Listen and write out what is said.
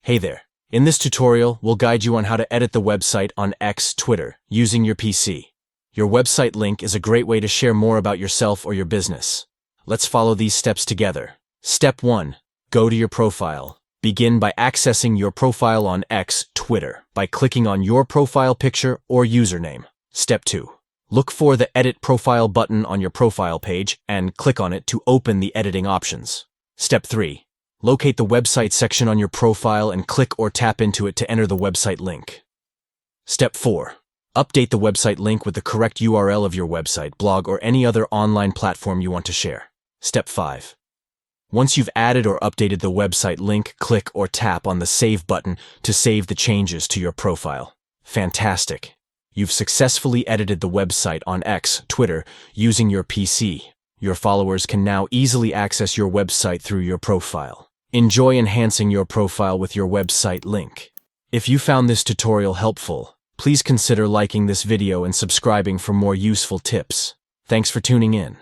Hey there. In this tutorial, we'll guide you on how to edit the website on X, Twitter, using your PC. Your website link is a great way to share more about yourself or your business. Let's follow these steps together. Step 1. Go to your profile. Begin by accessing your profile on X, Twitter, by clicking on your profile picture or username. Step 2. Look for the Edit Profile button on your profile page and click on it to open the editing options. Step 3. Locate the website section on your profile and click or tap into it to enter the website link. Step 4. Update the website link with the correct URL of your website, blog, or any other online platform you want to share. Step 5. Once you've added or updated the website link, click or tap on the Save button to save the changes to your profile. Fantastic! You've successfully edited the website on X, Twitter, using your PC. Your followers can now easily access your website through your profile. Enjoy enhancing your profile with your website link. If you found this tutorial helpful, please consider liking this video and subscribing for more useful tips. Thanks for tuning in.